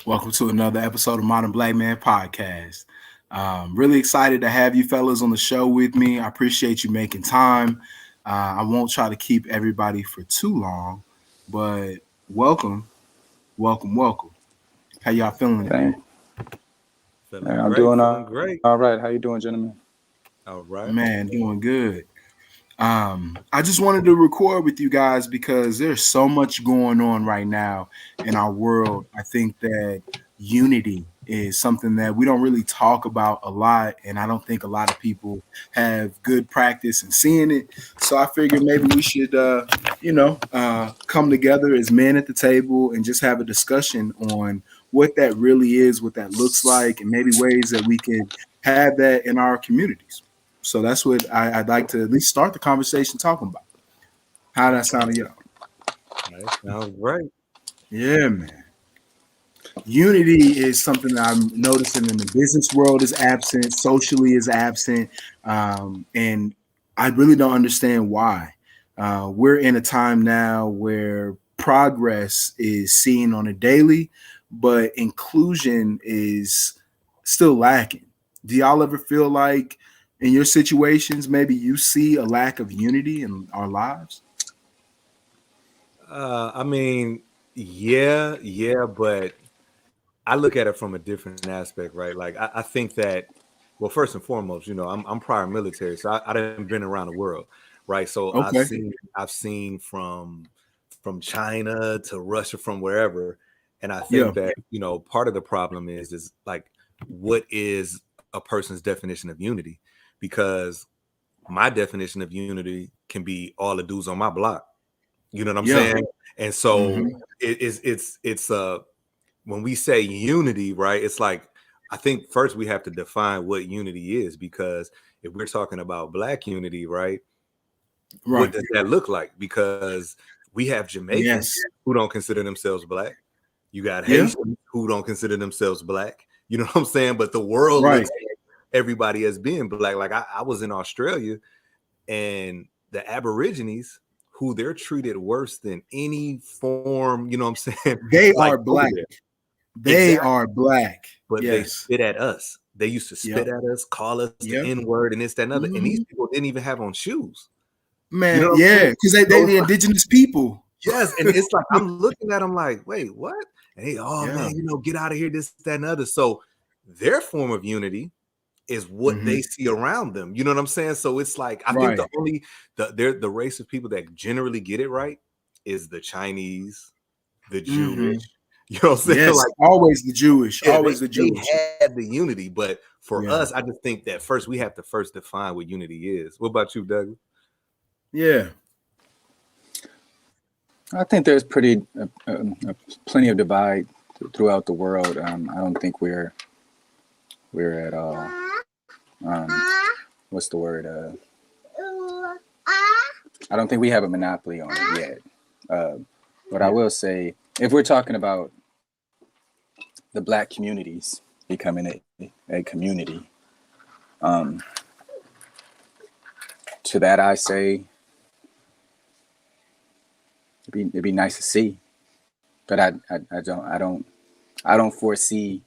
Welcome to another episode of Modern Black Man Podcast. Really excited to have you fellas on the show with me. I appreciate you making time. I won't try to keep everybody for too long, but welcome, welcome. How y'all feeling today? Thank. Feeling I'm great, doing feeling great. all right. How you doing, gentlemen? All right. Man, doing good. I just wanted to record with you guys because there's so much going on right now in our world. I think that unity is something that we don't really talk about a lot, and I don't think a lot of people have good practice in seeing it. So I figured maybe we should, come together as men at the table and just have a discussion on what that really is, what that looks like, and maybe ways that we can have that in our communities. So that's what I'd like to at least start the conversation talking about. How that sound to y'all? That sounds great. Yeah, man. Unity is something that I'm noticing in the business world is absent, socially is absent, and I really don't understand why. We're in a time now where progress is seen on a daily, but inclusion is still lacking. Do y'all ever feel like in your situations, maybe you see a lack of unity in our lives? I mean, yeah, but I look at it from a different aspect, right? Like I think that, well, first and foremost, I'm prior military, so I done been around the world, right? So Okay. I've seen from China to Russia, from wherever, and I Yeah. think that part of the problem is like, what is a person's definition of unity? Because my definition of unity can be all the dudes on my block. You know what I'm Yeah. saying? And so Hmm. it's when we say unity, right? It's like, I think first we have to define what unity is, because if we're talking about Black unity, right, what Right. does that look like? Because we have Jamaicans Yes. who don't consider themselves Black. You got Yeah. Haitians who don't consider themselves Black. You know what I'm saying? But the world Right. looks at everybody as being Black. Like I was in Australia, and the Aborigines, who they're treated worse than any form, you know what I'm saying? They Like are over black. there. They Exactly. are black. But they Yes. spit at us. They used to Yep. spit at us, call us the Yep. N-word and this, that, and other. And these Mhm. people didn't even have on shoes. You Man, know what I'm yeah, saying? because they So the indigenous people. yes, and it's like I'm looking at them like, wait, what? And they, oh Yeah. man, get out of here, this, that, and other. So their form of unity is what Hmm. they see around them. You know what I'm saying? So it's like, I think Right. the race of people that generally get it right is the Chinese, the Jewish. Hmm. You know what I'm saying? Yes. Like, Always the Jewish. yeah, Always the they Jewish. had the unity, but for Yeah. us, I just think that first we have to first define what unity is. What about you, Douglas? Yeah. I think there's plenty of divide throughout the world. I don't think we're at all. Um, what's the word? I don't think we have a monopoly on it yet. But I will say, if we're talking about the Black communities becoming a community, to that I say it'd be nice to see, but I don't foresee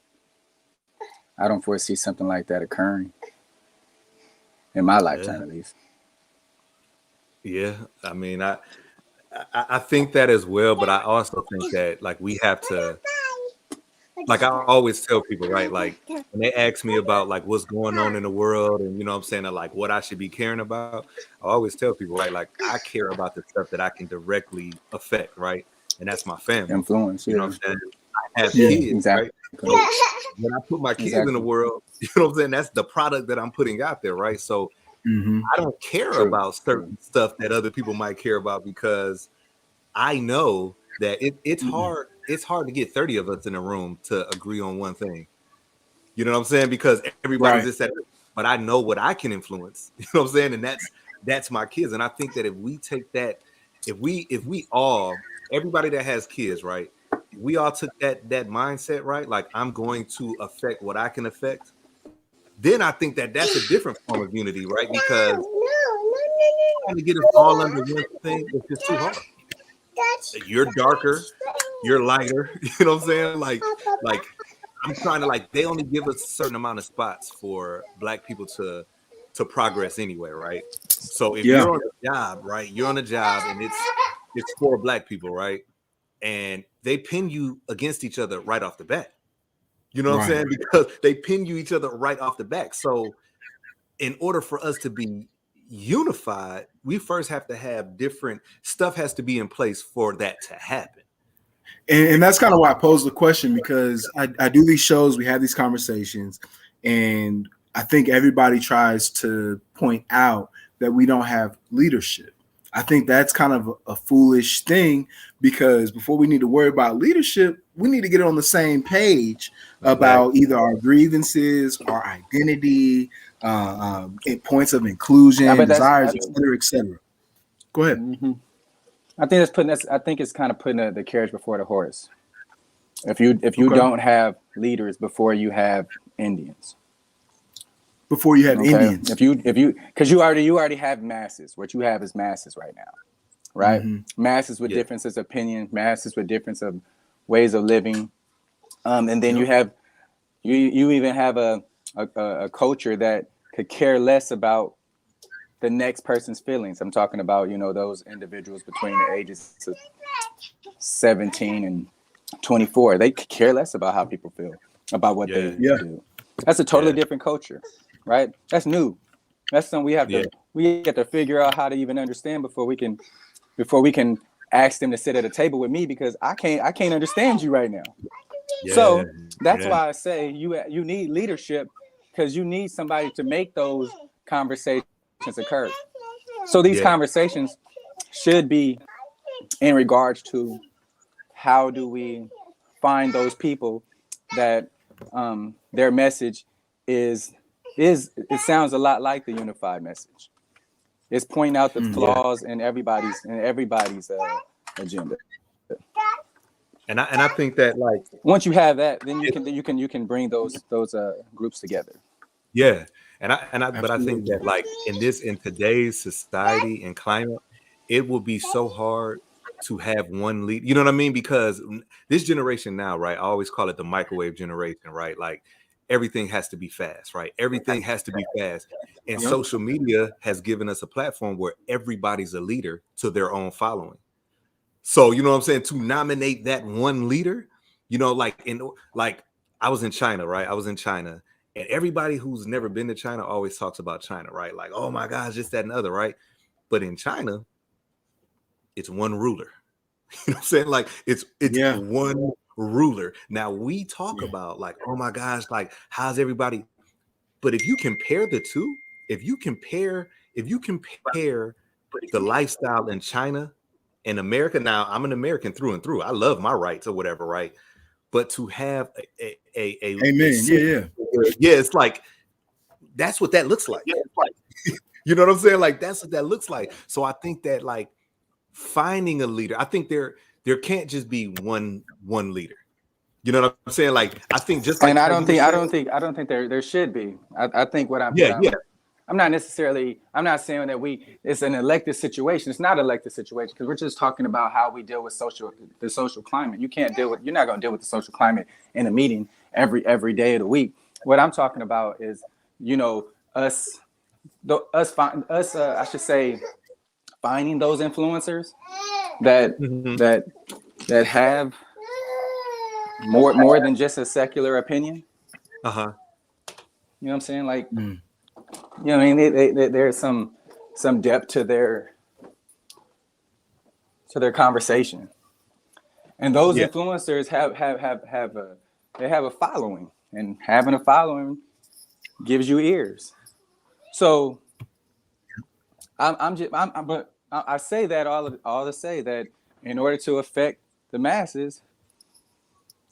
something like that occurring in my Yeah, lifetime, at least. yeah. I mean, I think that as well, but I also think that like we have to, like I always tell people, right? Like when they ask me about like what's going on in the world and you know what I'm saying, or, like what I should be caring about, I always tell people, right? Like I care about the stuff that I can directly affect, right? And that's my family. Influence, You know yeah, what I'm saying? I have Yeah. kids, right? exactly, So when I put my kids in the exactly, world, you know what I'm saying? That's the product that I'm putting out there, right? So Hmm. I don't care true, about true. certain stuff that other people might care about, because I know that it's hard to get 30 of us in a room to agree on one thing. You know what I'm saying? Because everybody's Right. just that, but I know what I can influence. You know what I'm saying? And that's my kids. And I think that if we take that, if we all, everybody that has kids, right? We all took that mindset, right? Like I'm going to affect what I can affect. Then I think that that's a different form of unity, right? Because trying to get us all under one thing is just too hard. You're darker. you're lighter. You know what I'm saying? Like I'm trying to like they only give us a certain amount of spots for black people to progress anyway, right? So if Yeah. you're on a job, right, you're on a job and it's for black people, right? And they pin you against each other right off the bat. You know what I'm Right. saying? Because they pin you each other right off the back. So in order for us to be unified, we first have to have different stuff has to be in place for that to happen. And that's kind of why I posed the question, because I do these shows, we have these conversations, and I think everybody tries to point out that we don't have leadership. I think that's kind of a foolish thing, because before we need to worry about leadership, we need to get on the same page about either our grievances, our identity, points of inclusion, Yeah, but desires, et cetera, et cetera. Go ahead. Mm-hmm. I think it's kind of putting the carriage before the horse. If you don't have leaders before you have Indians. Before you have Indians. If you because you already have masses. What you have is masses right now. Right? Mm-hmm. Masses with differences of opinion, masses with difference of ways of living. And then you even have a culture that could care less about the next person's feelings. I'm talking about, those individuals between the ages of 17 and 24. They could care less about how people feel about what they do. That's a totally different culture, right? That's new. That's something we have to figure out how to even understand before we can ask them to sit at a table with me, because I can't understand you right now. So that's why I say you need leadership, because you need somebody to make those conversations occur. So these conversations should be in regards to how do we find those people that their message is it sounds a lot like the unified message. It's pointing out the flaws in everybody's agenda. And I think that, like, once you have that, then you can bring those groups together. Yeah. But I think that, like, in today's society and climate, it will be so hard to have one lead. You know what I mean? Because this generation now, right? I always call it the microwave generation, right? Like, everything has to be fast, right? Everything has to be fast. And social media has given us a platform where everybody's a leader to their own following. So, you know what I'm saying? To nominate that one leader, I was in China, right? I was in China. And everybody who's never been to China always talks about China, right? Like, oh my gosh, just that and other, right? But in China, it's one ruler. You know what I'm saying? Like, it's one ruler. Now we talk about, like, oh my gosh, like, how's everybody? But if you compare the two, if you compare the lifestyle in China and America, now I'm an American through and through. I love my rights or whatever, right? But to have a it's like, that's what that looks like. You know what I'm saying? Like, that's what that looks like. So I think that, like, finding a leader, I think there can't just be one leader. You know what I'm saying? Like, I think just like, and I don't think there should be. I think I'm not saying that it's an elected situation. It's not an elected situation, because we're just talking about how we deal with the social climate. You're not going to deal with the social climate in a meeting every day of the week. What I'm talking about is, I should say, finding those influencers that have more than just a secular opinion. You know what I'm saying? Like, you know what I mean? There's some depth to their conversation, and those influencers have a following, and having a following gives you ears. So but I say that all to say that in order to affect the masses,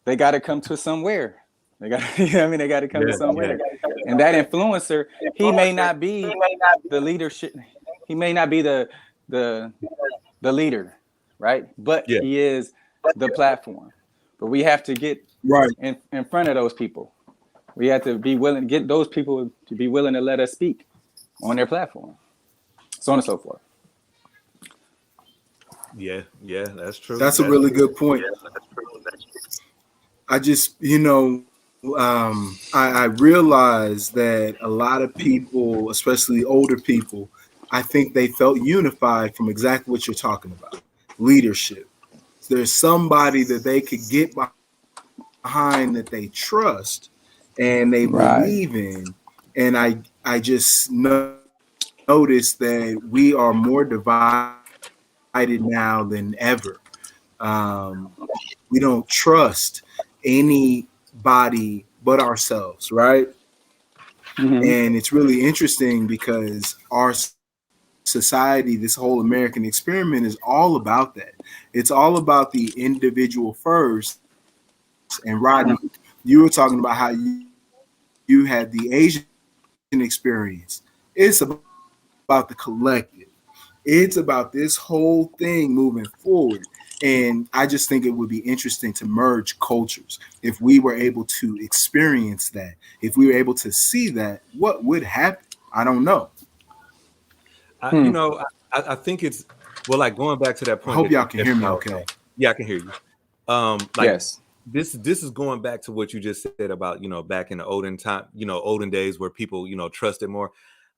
they got to come to somewhere. They got to come to somewhere. And that influencer, he may not be the leadership. He may not be the leader, right? But he is the platform. But we have to get in front of those people. We have to be willing to get those people to be willing to let us speak on their platform, so on and so forth. Yeah, yeah, that's true. That's a That's really true. good point. I just, I realized that a lot of people, especially older people, I think they felt unified from exactly what you're talking about, leadership. There's somebody that they could get behind that they trust and they Right. believe in. And I just noticed that we are more divided now than ever. Um, we don't trust anybody but ourselves, right? Hmm. And it's really interesting because our society, this whole American experiment is all about that. It's all about the individual first. And Rodney, you were talking about how you had the Asian experience. It's about the collective. It's about this whole thing moving forward. And I just think it would be interesting to merge cultures. If we were able to experience that, if we were able to see that, what would happen? I don't know. I, Hmm. you know, I think it's well, like going back to that I point hope that y'all you can just hear me brought okay. up. Yeah, I can hear you. Like Yes. this is going back to what you just said about back in the olden time, olden days where people trusted more.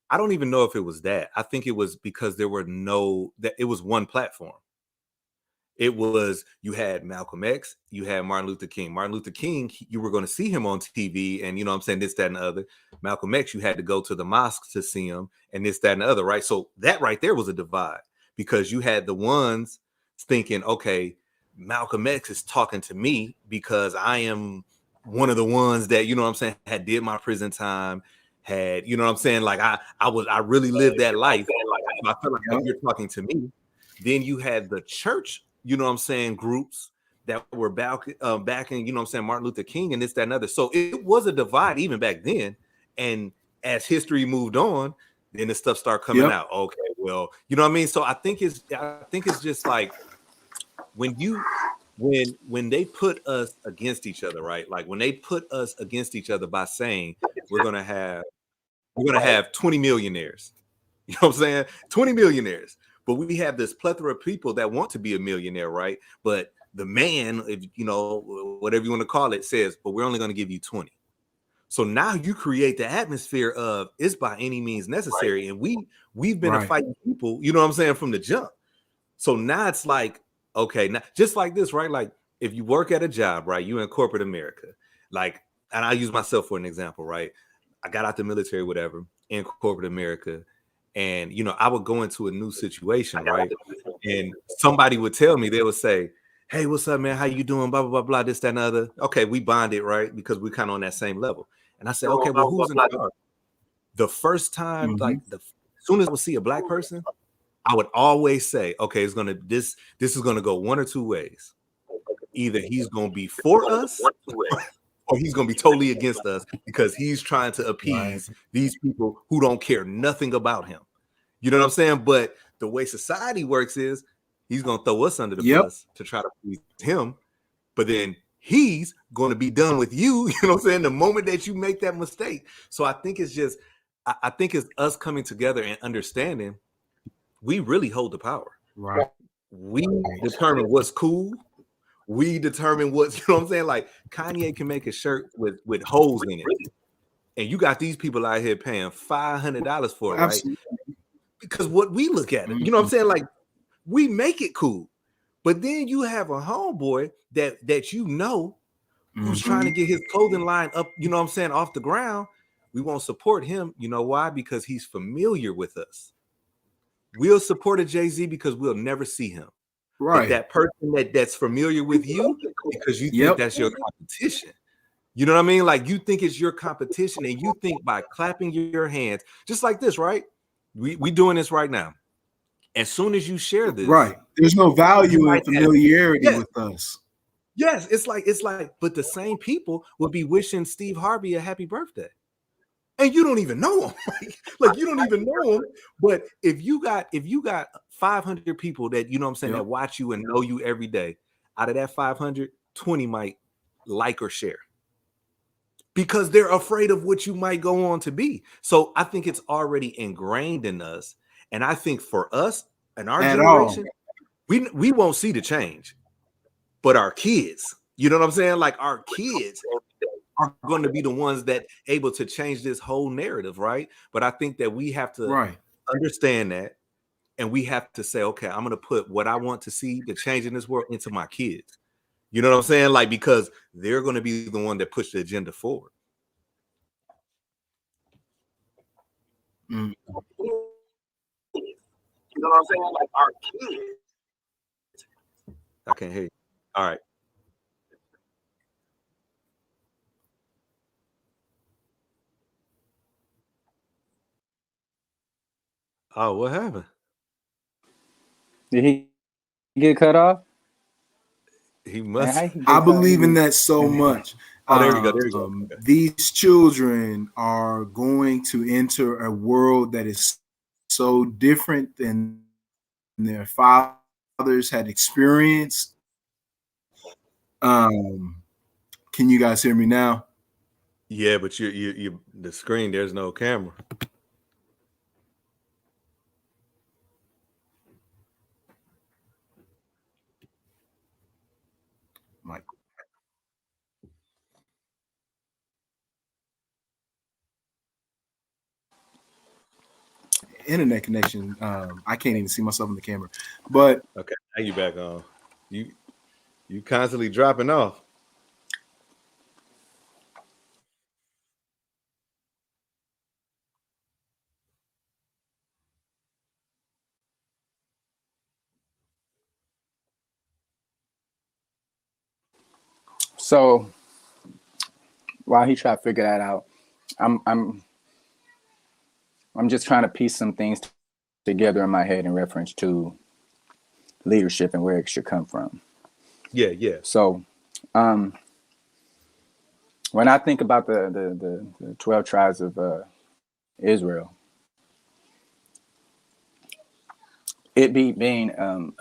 I don't even know if it was that. I think it was because there were no that it was one platform. It was you had Malcolm X, you had Martin Luther King. Martin Luther King, you were going to see him on TV, and I'm saying this, that, and the other. Malcolm X, you had to go to the mosque to see him, and this, that, and the other, right? So that right there was a divide because you had the ones thinking, okay, Malcolm X is talking to me because I am one of the ones that had did my prison time, had like I really lived that life. So I felt like Yep. you're talking to me. Then you had the church, groups that were backing, Martin Luther King and this, that, and other. So it was a divide even back then. And as history moved on, then the stuff started coming Yep. out. Okay, well, you know what I mean? So I think it's just like when you when they put us against each other, right? Like when they put us against each other by saying we're gonna have 20 millionaires. You know what I'm saying? 20 millionaires. But we have this plethora of people that want to be a millionaire, right? But the man, if whatever you want to call it, says, but we're only going to give you 20. So now you create the atmosphere of it's by any means necessary. And we've been a Right. fighting people, you know what I'm saying, from the jump. So now it's like, okay, now just like this, right? Like if you work at a job, right? You in corporate America, like, and I use myself for an example, right? I got out the military, whatever, in corporate America. And I would go into a new situation, right? And somebody would tell me, they would say, hey, what's up, man? How you doing? Blah, blah, blah, blah, this, that, and other. Okay, we bonded, right? Because we're kind of on that same level. And I said, okay, well, who's in charge? The first time, Mm-hmm. like as soon as I would see a black person, I would always say, okay, this is gonna go one or two ways. Either he's gonna be for us or he's gonna be totally against us because he's trying to Right. appease these people who don't care nothing about him. You know what I'm saying? But the way society works is he's gonna throw us under the Yep. bus to try to please him, but then he's gonna be done with you, you know what I'm saying, the moment that you make that mistake. So I think it's just I think it's us coming together and understanding we really hold the power. Right. We determine what's cool. We determine what's, you know what I'm saying? Like Kanye can make a shirt with holes in it. And you got these people out here paying $500 for it, right? Absolutely. Because what we look at it, you know what I'm saying? Like we make it cool. But then you have a homeboy that who's trying to get his clothing line up, you know what I'm saying, off the ground. We won't support him. You know why? Because he's familiar with us. We'll support a Jay-Z because we'll never see him. But Right. that person that's familiar with you because you think Yep. that's your competition. You know what I mean? Like you think it's your competition, and you think by clapping your hands, just like this, right? We doing this right now. As soon as you share this, Right. There's no you value in might have, familiarity yes, with us. yes. It's like, but the same people will be wishing Steve Harvey a happy birthday. And you don't even know him. Like you don't even know him. But if you got 500 people that you know what I'm saying Yep. that watch you and know you every day, out of that 500, 20 might like or share because they're afraid of what you might go on to be. So I think it's already ingrained in us. And I think for us and our At all. generation, we won't see the change, but our kids, you know what I'm saying? Like our kids are going to be the ones that able to change this whole narrative, right? But I think that we have to Right. understand that, and we have to say, okay, I'm going to put what I want to see the change in this world into my kids. You know what I'm saying? Like, because they're going to be the one that push the agenda forward. Mm. You know what I'm saying? Like our kids. I can't hear you. All right. Oh, what happened? Did he get cut off? He must. I believe in that so much. Oh, there you go. There you go. Okay. These children are going to enter a world that is so different than their fathers had experienced. Can you guys hear me now? Yeah, but you the screen, there's no camera. Mike. Internet connection. I can't even see myself in the camera. But okay, now you back on. You constantly dropping off. So while he tried to figure that out, I'm just trying to piece some things together in my head in reference to leadership and where it should come from. Yeah. So when I think about the 12 tribes of Israel, it being an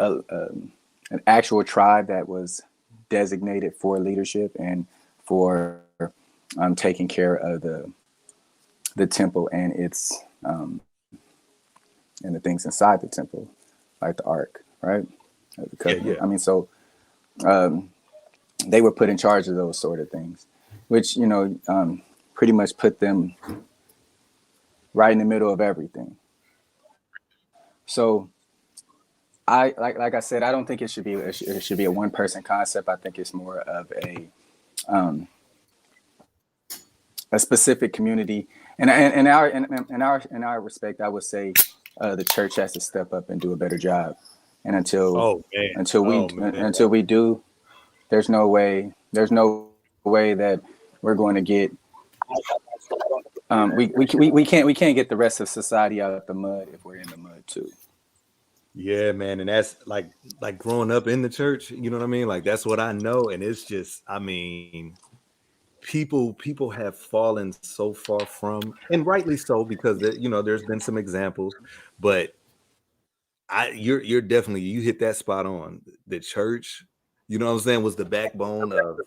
actual tribe that was designated for leadership and for taking care of the temple and its and the things inside the temple, like the ark, right? Yeah. I mean, so they were put in charge of those sort of things, which pretty much put them right in the middle of everything. So I like I said, I don't think it should be a one person concept. I think it's more of a specific community. And in our respect, I would say the church has to step up and do a better job. And until we do, there's no way that we're going to get. We can't get the rest of society out of the mud if we're in the mud too. Yeah, man, and that's like growing up in the church. You know what I mean? Like that's what I know, and it's just, I mean, people have fallen so far from, and rightly so, because there's been some examples, but you're definitely, you hit that spot on. The church, you know what I'm saying, was the backbone of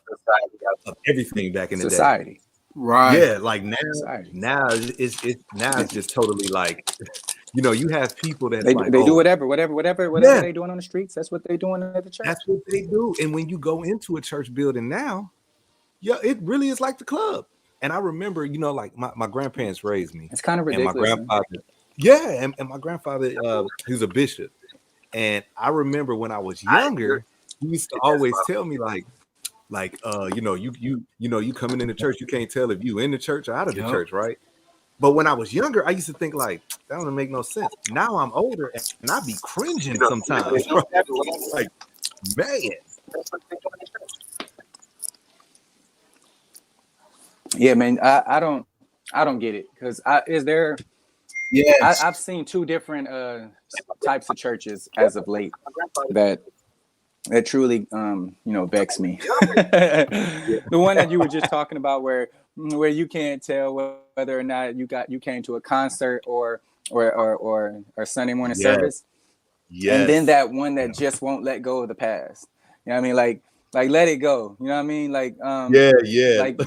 everything back in the society. Right. Yeah, like now it's just totally like, you have people that they do whatever they're doing on the streets. That's what they're doing at the church. That's what they do. And when you go into a church building now, it really is like the club. And I remember, like my grandparents raised me. It's kind of ridiculous. And my grandfather, and my grandfather, he was a bishop. And I remember when I was younger, he used to always tell me like you coming in the church, you can't tell if you in the church or out of the church, right? But when I was younger, I used to think like that doesn't make no sense. Now I'm older and I be cringing sometimes. Like, man. Yeah, man. I don't get it, because I've seen two different types of churches as of late that truly vex me. The one that you were just talking about, where you can't tell whether or not you came to a concert or Sunday morning service. Yes. And then that one that just won't let go of the past. You know what I mean? Like let it go. You know what I mean? Like like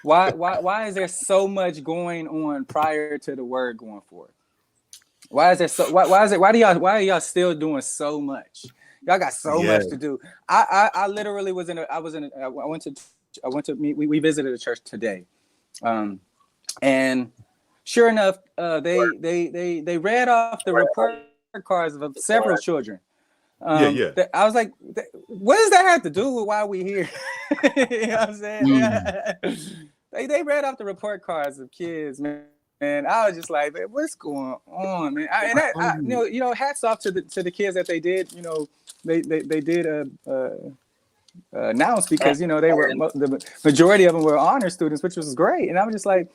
why is there so much going on prior to the word going forth? Why are y'all still doing so much? Y'all got so Yeah. much to do. I literally was I went to meet, we visited a church today. And sure enough, they read off the report cards of several children. Yeah. I was like, what does that have to do with why we here? You know what I'm saying? They read off the report cards of kids, man. And I was just like, man, what's going on, man? You know, hats off to the kids that they did. You know, they did announce, because you know they were the majority of them were honor students, which was great. And I was just like,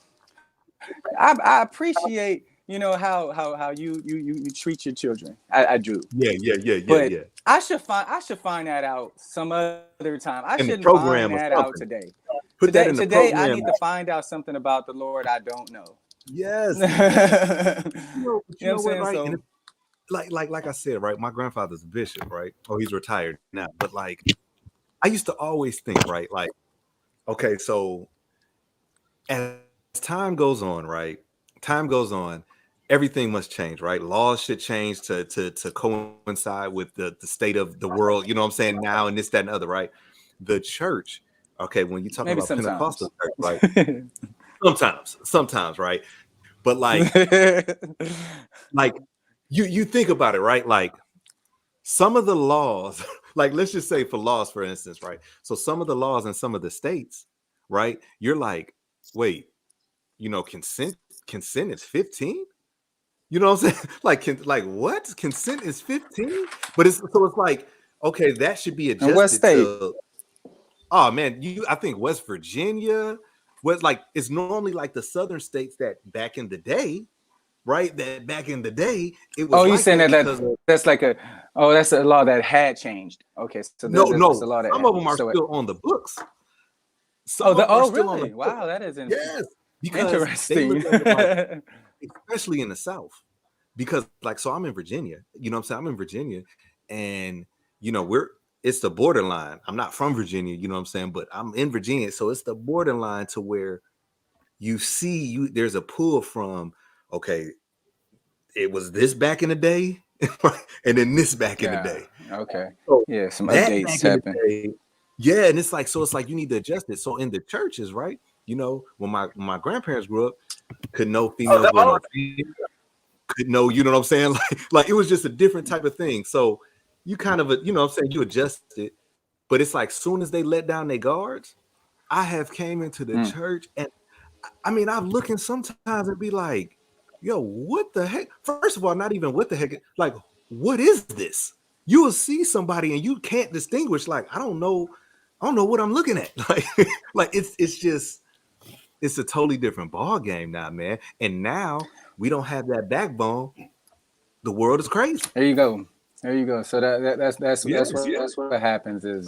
I appreciate, you know, how you treat your children. I do. Yeah. I should find that out some other time. I In the shouldn't program find or that out something. today. Put that in the Today, program. I need to find out something about the Lord I don't know. Yes. You You know what, right? So, And like I said, right? My grandfather's a bishop, right? Oh, he's retired now. But like, I used to always think, right? Like, okay, so as time goes on, right? Time goes on, everything must change, right? Laws should change to coincide with the state of the world, you know what I'm saying, now, and this, that, and other, right? The church, okay, when you're talking maybe about sometimes. Pentecostal church, right? Sometimes, right? But like you think about it, right? Like some of the laws, like let's just say for laws, for instance, right? So some of the laws in some of the states, right? You're like, wait, you know, consent is 15. You know what I'm saying? Like what? Consent is 15? But it's like, okay, that should be And what adjusted state? to. Oh man, I think West Virginia was like, it's normally like the southern states that back in the day, right? That back in the day, it was. Oh, you like saying that that's like that's a law that had changed. Okay, so no, that's a law that some of them are so still on the books. Some of them are still on the really? books. Wow, that is Yes, because interesting. they look at it like, especially in the South, because like, so I'm in Virginia, you know what I'm saying? I'm in Virginia, and you know, it's the borderline. I'm not from Virginia, you know what I'm saying, but I'm in Virginia, so it's the borderline to where there's a pull from, okay, it was this back in the day, and then this back in the day. Okay. So Yeah, some that updates back in the happen. day, yeah, and it's like, so it's like you need to adjust it. So in the churches, right? You know, when my grandparents grew up, could no females wear no female, could no, you know what I'm saying? Like it was just a different type of thing. So you kind of, you know what I'm saying, you adjust it. But it's like soon as they let down their guards, I have came into the church, and I mean, I'm looking sometimes and be like, yo, what the heck? First of all, not even what the heck, like, what is this? You will see somebody and you can't distinguish, like, I don't know what I'm looking at. Like it's a totally different ball game now, man. And now we don't have that backbone. The world is crazy. There you go. So that's what happens is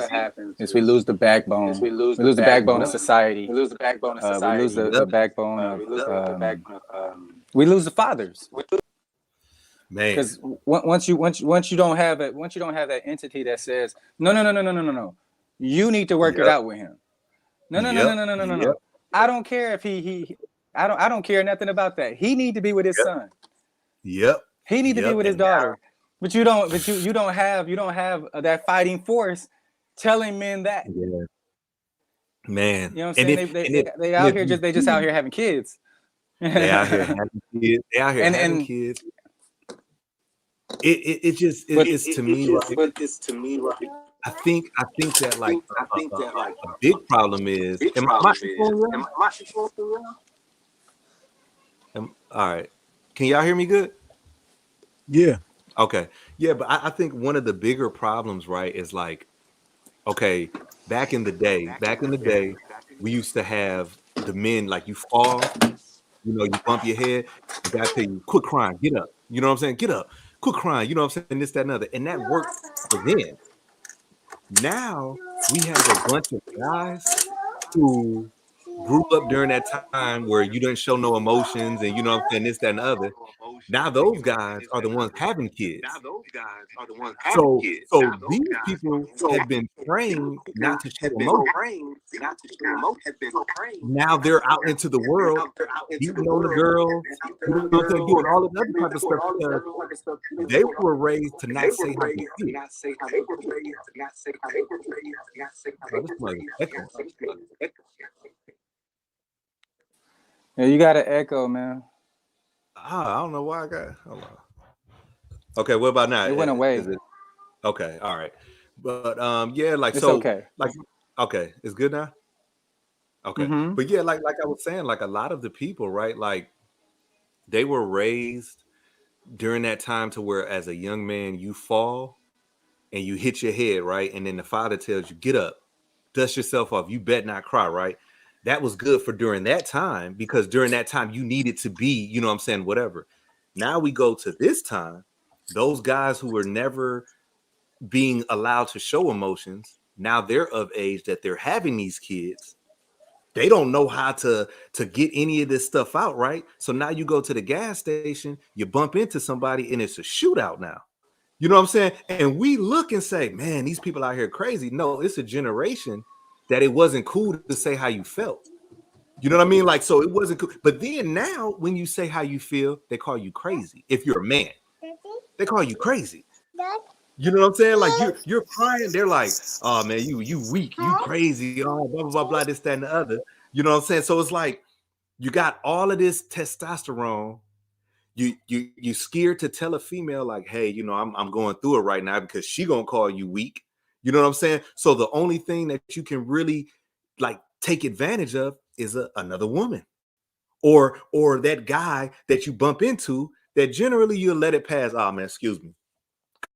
we lose the backbone. We lose the backbone of society. We lose the backbone of society. We lose the backbone of we lose the fathers. Man, because once you don't have that entity that says no, you need to work it out with him. No. I don't care if I don't care nothing about that. He need to be with his son. Yep. He need to be with his daughter. But you don't have that fighting force telling men that. Yeah. Man. You know what I'm saying? They out here just out here having kids. They out here having kids. They out here having kids. It's to me, right? I think that like a big problem is. All right. Can y'all hear me good? Yeah. Okay. Yeah, but I think one of the bigger problems, right, is like, okay, back in the day, we used to have the men, like, you fall, you know, you bump your head, the guy tell you, quit crying, get up. You know what I'm saying? Get up, quit crying, you know what I'm saying? This, that, and other. And that worked for then. Now we have a bunch of guys who grew up during that time where you didn't show no emotions and you know what I'm saying, this, that, and the other. Now those guys are the ones having kids. So these people have been trained not to show emotion. Now they're out into the world, beating on the girls, you know what I'm saying, doing all the other type of stuff because they were raised to not say how they feel. Oh, this mother echo. Yeah, you got an echo, man. I don't know why I got. Hold on. Okay, what about now? It went away. Okay, all right. But yeah, like It's so, okay. like okay, it's good now. Okay, Mhm. but yeah, like I was saying, like a lot of the people, right? Like they were raised during that time to where, as a young man, you fall and you hit your head, right? And then the father tells you, "Get up, dust yourself off. You bet not cry," right? That was good for during that time because during that time you needed to be, you know what I'm saying, whatever. Now we go to this time, those guys who were never being allowed to show emotions, now they're of age that they're having these kids. They don't know how to get any of this stuff out, right? So now you go to the gas station, you bump into somebody and it's a shootout now. You know what I'm saying? And we look and say, man, these people out here crazy. No, it's a generation that it wasn't cool to say how you felt. You know what I mean? Like, so it wasn't cool. But then now when you say how you feel, they call you crazy. If you're a man, they call you crazy. You know what I'm saying? Like you're crying. They're like, oh man, you weak, you crazy, oh, blah, blah, blah, blah, this, that, and the other. You know what I'm saying? So it's like you got all of this testosterone. You scared to tell a female, like, hey, you know, I'm going through it right now because she gonna call you weak. You know what I'm saying? So the only thing that you can really like take advantage of is another woman. Or that guy that you bump into that generally you'll let it pass. Oh man, excuse me.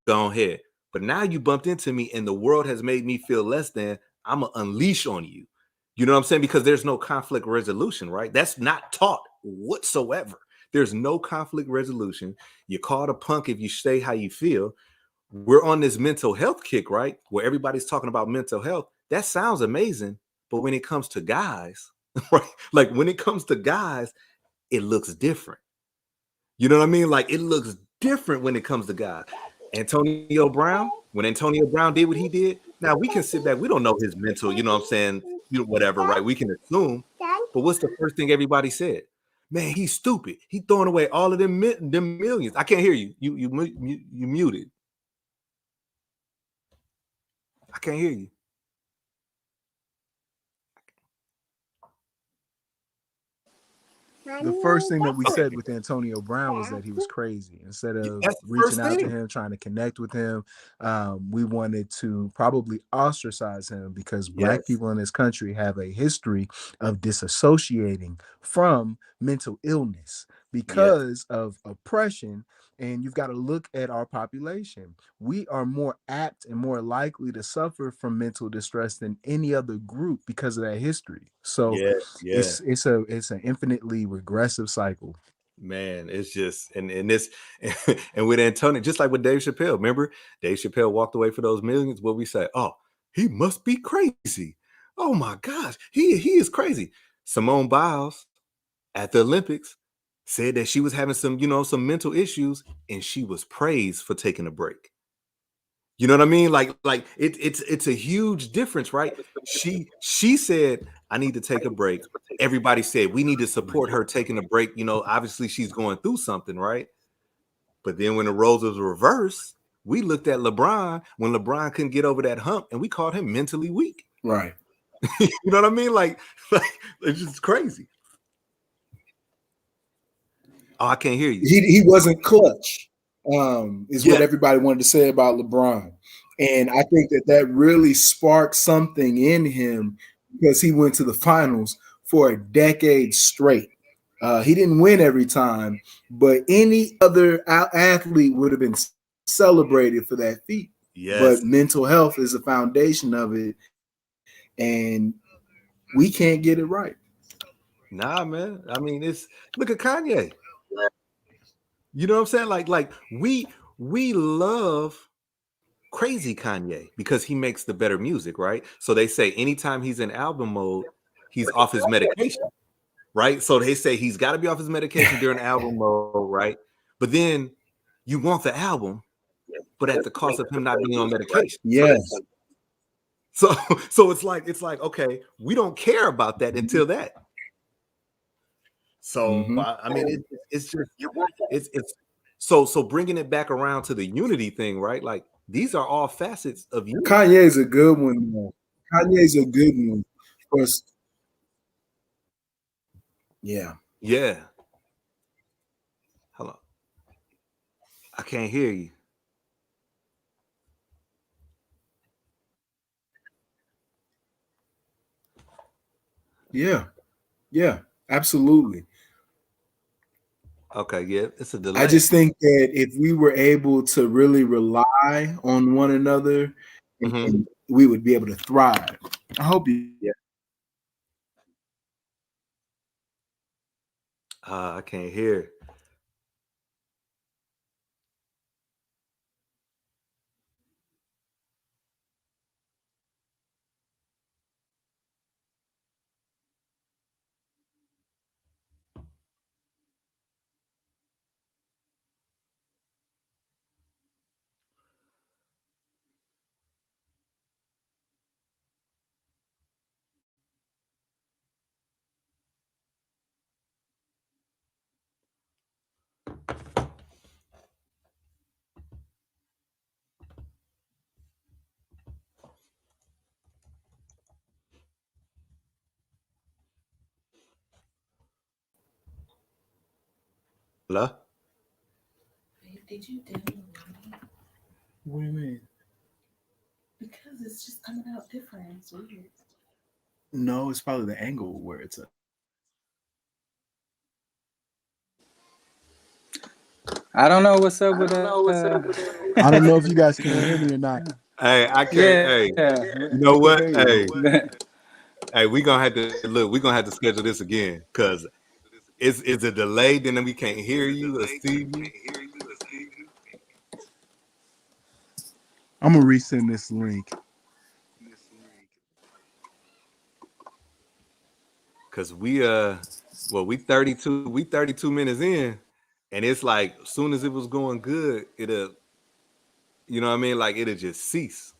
Go ahead. But now you bumped into me and the world has made me feel less than. I'm going to unleash on you. You know what I'm saying? Because there's no conflict resolution, right? That's not taught whatsoever. There's no conflict resolution. You're called a punk if you say how you feel. We're on this mental health kick, right? Where everybody's talking about mental health. That sounds amazing. But when it comes to guys, right? Like when it comes to guys, it looks different. You know what I mean? Like it looks different when it comes to guys. Antonio Brown, when Antonio Brown did what he did, now we can sit back. We don't know his mental, you know what I'm saying? You know, whatever, right? We can assume. But what's the first thing everybody said? Man, he's stupid. He's throwing away all of them millions. I can't hear you. You muted. I can't hear you. The first thing that we said with Antonio Brown was that he was crazy. Instead of reaching out to him, trying to connect with him, we wanted to probably ostracize him because Black people in this country have a history of disassociating from mental illness because of oppression. And you've got to look at our population. We are more apt and more likely to suffer from mental distress than any other group because of that history. So it's an infinitely regressive cycle. Man, it's just and this and with Antonio, just like with Dave Chappelle. Remember, Dave Chappelle walked away for those millions. What we say? Oh, he must be crazy. Oh my gosh, he is crazy. Simone Biles at the Olympics said that she was having some mental issues, and she was praised for taking a break. You know what I mean? Like it's a huge difference, right? She said, I need to take a break. Everybody said we need to support her taking a break. You know, obviously she's going through something, right? But then when the roles was reversed, we looked at LeBron when LeBron couldn't get over that hump, and we called him mentally weak. Right. You know what I mean? Like it's just crazy. Oh, I can't hear you. He wasn't clutch, is what everybody wanted to say about LeBron. And I think that really sparked something in him because he went to the finals for a decade straight. He didn't win every time, but any other athlete would have been celebrated for that feat. Yes. But mental health is the foundation of it, and we can't get it right. Nah, man. I mean, look at Kanye. You know what I'm saying? Like we love crazy Kanye because he makes the better music, right? So they say anytime he's in album mode, he's off his medication, right? So they say he's got to be off his medication during album mode, right? but then you want the album, but at the cost of him not being on medication. Yes. So it's like okay, we don't care about that until that. So I mean, it's just it's so bringing it back around to the unity thing, right? Like these are all facets of unity. Kanye's a good one, though. Kanye's a good one. Of course. Yeah. Yeah. Hello. I can't hear you. Yeah. Yeah. Absolutely. Okay, yeah, it's a delay. I just think that if we were able to really rely on one another, and we would be able to thrive. I hope you. Yeah. I can't hear. Hello? Did you download it? What do you mean? Because it's just coming out different. It's weird. No, it's probably the angle where it's at. I don't know what's up with that. I don't know if you guys can hear me or not. Hey, I can't. Hey, you know what? Hey, we gonna have to look. We gonna have to schedule this again because it's a delay. Then we can't hear you or see you. I'm gonna resend this link. Cause we 32 minutes in, and it's like as soon as it was going good, it'll, you know what I mean? Like it'll just cease.